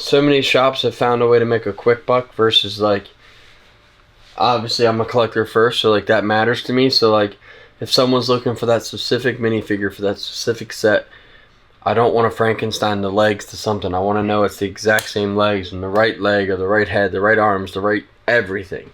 so many shops have found a way to make a quick buck versus like, obviously I'm a collector first, so like that matters to me. So like if someone's looking for that specific minifigure for that specific set, I don't want to Frankenstein the legs to something. I want to know it's the exact same legs and the right leg or the right head, the right arms, the right everything.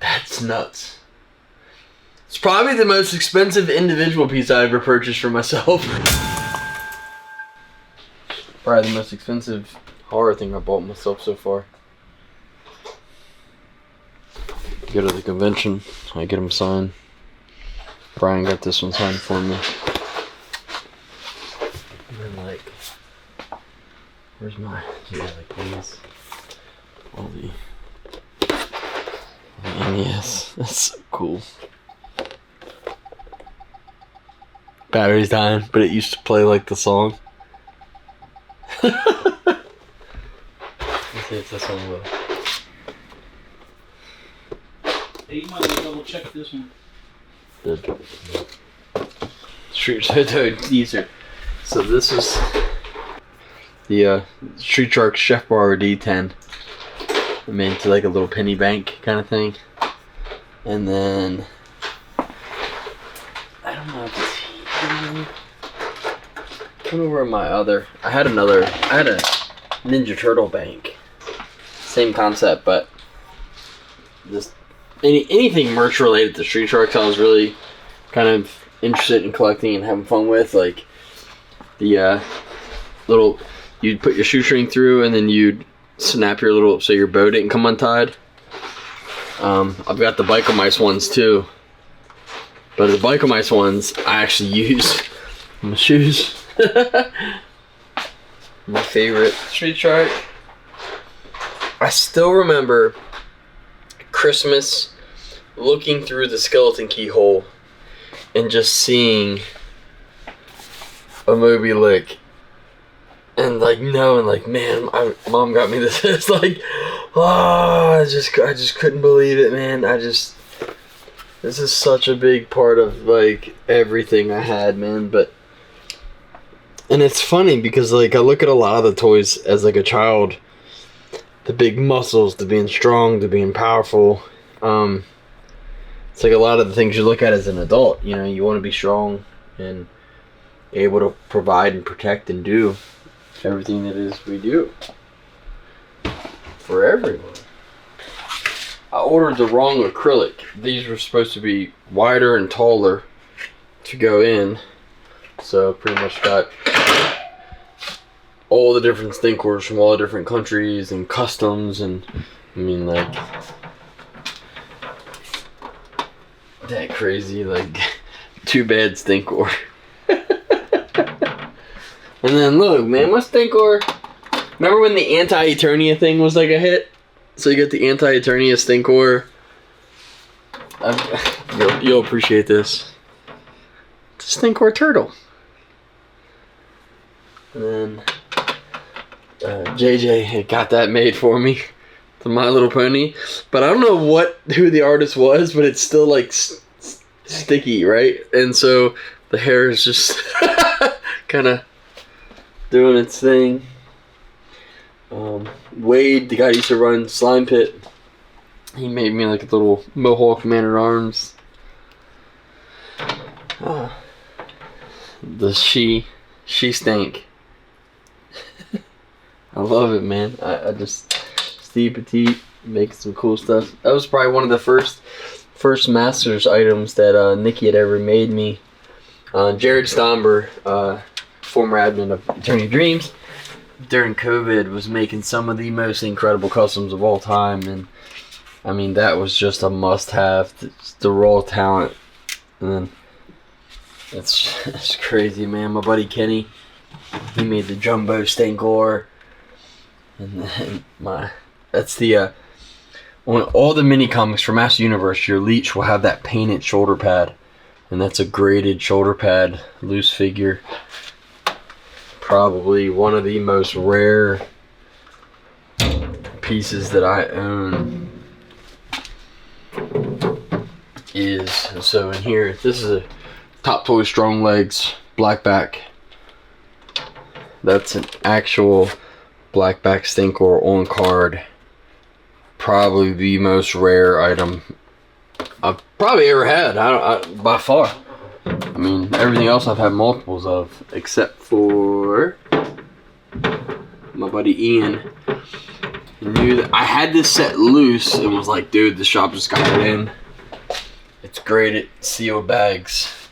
That's nuts. It's probably the most expensive individual piece I ever purchased for myself. Probably the most expensive horror thing I bought myself so far. Go to the convention, I get them signed. Brian got this one signed for me. And then like, where's my, yeah, like these. All the NES, that's so cool. Battery's dying, but it used to play like the song. Let's see if this one will. Hey, you might want to double check this one. Street, these are, so this is the Street Shark Chef Bar D10. I made into like a little penny bank kind of thing. And then, I don't know if it's here. I don't know where my other, I had a Ninja Turtle bank. Same concept, but just anything merch related to Street Sharks I was really kind of interested in collecting and having fun with. Like the little, you'd put your shoestring through and then you'd snap your little, so your bow didn't come untied. I've got the Biker Mice ones too. But the Biker Mice ones I actually use on my shoes. My favorite Street Shark. I still remember Christmas looking through the skeleton keyhole and just seeing a Moby Lick and like knowing like, man, mom got me this. It's like, oh, I just couldn't believe it, man. This is such a big part of like everything I had, man. And it's funny because like I look at a lot of the toys as like a child, the big muscles, to being strong, to being powerful. It's like a lot of the things you look at as an adult, you know, you want to be strong and able to provide and protect and do everything that is we do for everyone. I ordered the wrong acrylic. These were supposed to be wider and taller to go in, so pretty much got all the different Stinkors from all the different countries and customs, and I mean like that crazy, like too bad Stinkor. And then look, man, my Stinkor, remember when the anti-Eternia thing was like a hit? So you get the anti-Eternia Stinkor. You'll appreciate this. It's a Stinkor turtle. And then JJ had got that made for me, the My Little Pony. But I don't know who the artist was, but it's still like sticky, right? And so the hair is just kind of doing its thing. Wade, the guy who used to run Slime Pit, he made me like a little Mohawk Man-at-Arms. The she stank. I love it, man. I just, Steve Petit making some cool stuff. That was probably one of the first Masters items that Nikki had ever made me. Jared Stomber, former admin of Eternia Dreams, during COVID was making some of the most incredible customs of all time, and I mean that was just a must-have. The raw talent, and then it's crazy, man. My buddy Kenny, he made the jumbo Stinkor, and then that's the on all the mini comics for Master Universe, your Leech will have that painted shoulder pad, and that's a graded shoulder pad loose figure. Probably one of the most rare pieces that I own is, so in here, this is a Top Toy Strong Legs black back. That's an actual blackback Stinkor on card. Probably the most rare item I've probably ever had. By far. I mean, everything else I've had multiples of, except for my buddy Ian. He knew that I had this set loose and was like, dude, the shop just got it in. It's great at sealed bags.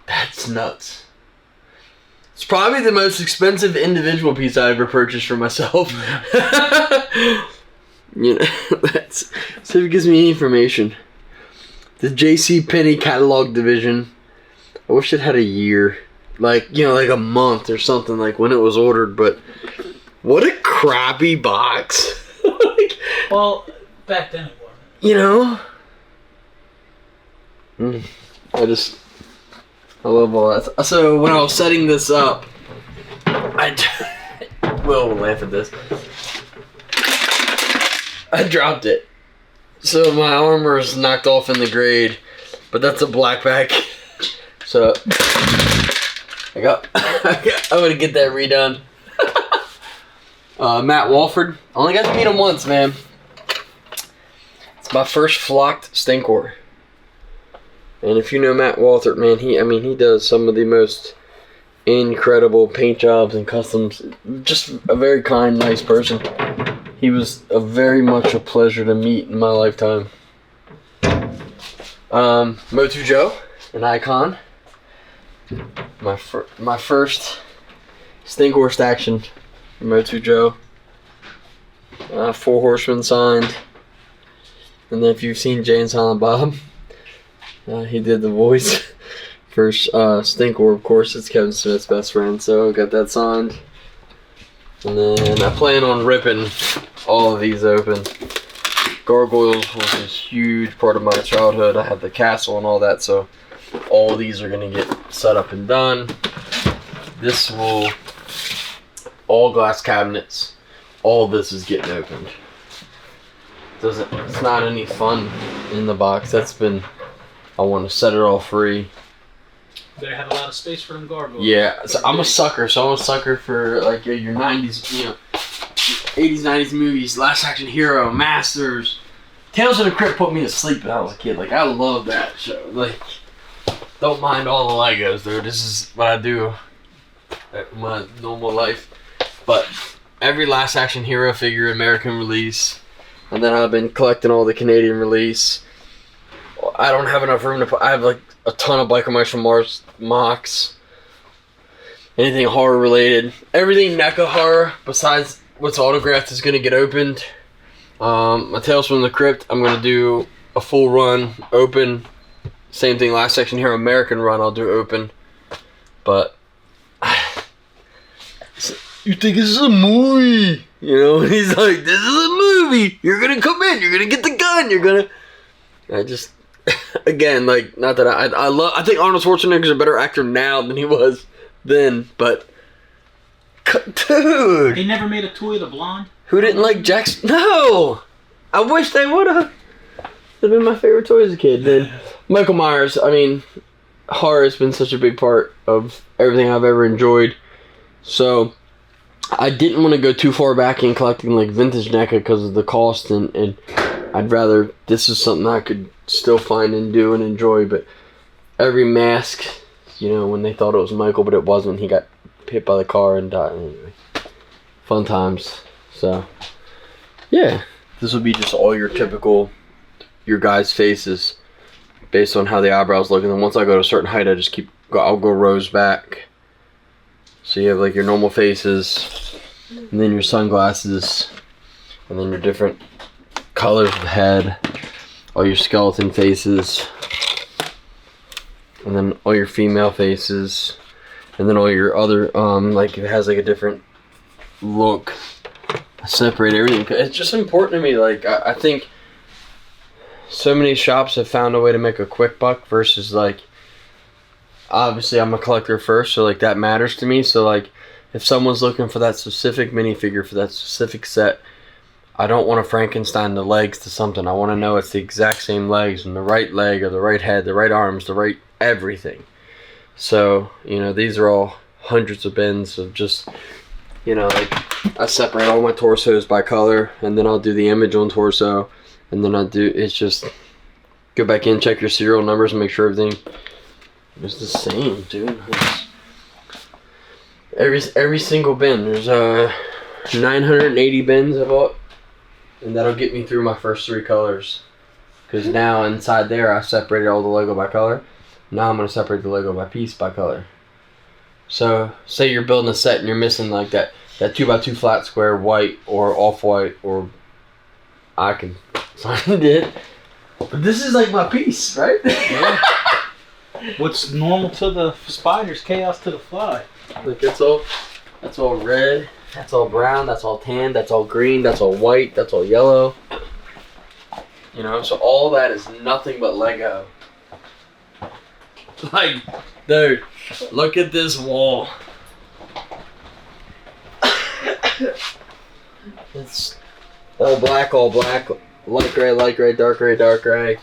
That's nuts. It's probably the most expensive individual piece I ever purchased for myself. You know, that's so if it gives me any information. The J.C. Penney catalog division. I wish it had a year, like a month or something, like when it was ordered. But what a crappy box. Well, back then it was. You know. I love all that. So when I was setting this up, Will laugh at this. I dropped it. So my armor is knocked off in the grade, but that's a blackback. So I'm gonna get that redone. Matt Walford. Only got to meet him once, man. It's my first flocked Stinkor. And if you know Matt Walford, man, he does some of the most incredible paint jobs and customs. Just a very kind, nice person. He was very much a pleasure to meet in my lifetime. Motu Joe, an icon. My first Stinkor staction. Motu Joe. 4 Horsemen signed. And then if you've seen Jay and Silent Bob, he did the voice for Stinkor. Of course, it's Kevin Smith's best friend, so I got that signed. And then I plan on ripping all of these open. Gargoyles was a huge part of my childhood. I had the castle and all that, so all of these are going to get set up and done. This will, all glass cabinets, all of this is getting opened. It's not any fun in the box. I want to set it all free. Better have a lot of space for them gargoyles. Yeah, so I'm a sucker for like your 90s, 80s, 90s movies, Last Action Hero, Masters. Tales of the Crypt put me to sleep when I was a kid. Like, I love that show. Like, don't mind all the Legos, dude. This is what I do at my normal life. But every Last Action Hero figure, American release, and then I've been collecting all the Canadian release. I don't have enough room to put. I have like a ton of Biker Mice from Mars mocks. Anything horror related. Everything NECA horror besides what's autographed is going to get opened. My Tales from the Crypt, I'm going to do a full run, open. Same thing, Last Section Hero American run, I'll do open. But you think this is a movie? You know, he's like, this is a movie. You're going to come in, you're going to get the gun, you're going to... I just... Again, like, not that I think Arnold Schwarzenegger's a better actor now than he was then, but dude, they never made a toy of the blonde. Who didn't like Jackson? No, I wish they would have. That'd been my favorite toy as a kid. Then Michael Myers. I mean, horror has been such a big part of everything I've ever enjoyed. So I didn't want to go too far back in collecting like vintage NECA because of the cost, and I'd rather this is something I could still find and do and enjoy. But every mask, when they thought it was Michael but it wasn't, he got hit by the car and died. Anyway, fun times. So yeah, this will be just all your typical your guys' faces based on how the eyebrows look, and then once I go to a certain height I'll go rows back, so you have like your normal faces and then your sunglasses and then your different colors of head, all your skeleton faces, and then all your female faces, and then all your other like it has like a different look. I separate everything. It's just important to me. Like I think so many shops have found a way to make a quick buck versus like, obviously I'm a collector first, so like that matters to me. So like if someone's looking for that specific minifigure for that specific set, I don't want to Frankenstein the legs to something. I want to know it's the exact same legs and the right leg or the right head, the right arms, the right everything. So, these are all hundreds of bins of just You know, like I separate all my torsos by color, and then I'll do the image on torso, and then it's just go back in, check your serial numbers, and make sure everything is the same, dude. Every single bin. There's 980 bins I bought, and that'll get me through my first 3 colors. Because now inside there I separated all the Lego by color. Now I'm gonna separate the Lego by piece by color. So say you're building a set and you're missing like that 2x2 flat square white or off-white, or I can find it. But this is like my piece, right? Yeah. What's normal to the spiders, chaos to the fly. Like that's all red, that's all brown, that's all tan, that's all green, that's all white, that's all yellow. You know, so all that is nothing but Lego. Like, dude, look at this wall. It's all black, light gray, dark gray,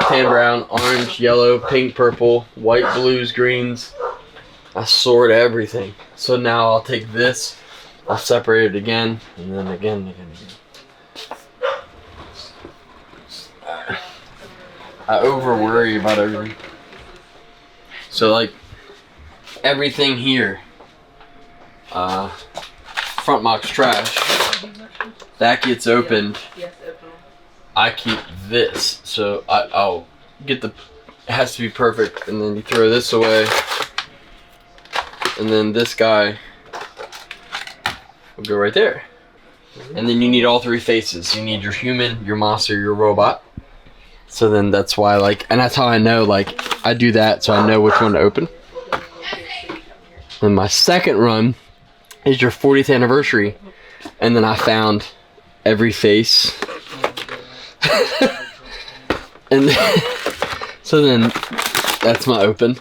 tan, brown, orange, yellow, pink, purple, white, blues, greens. I sort everything. So now I'll take this, I'll separate it again, and then again. I over worry about everything. So like everything here, front box trash, that gets opened. I keep this, so I'll get it has to be perfect, and then you throw this away, and then this guy will go right there. And then you need all 3 faces. You need your human, your monster, your robot. So then that's why, like, and that's how I know, like, I do that so I know which one to open. And my second run is your 40th anniversary, and then I found every face. And then, so then that's my open.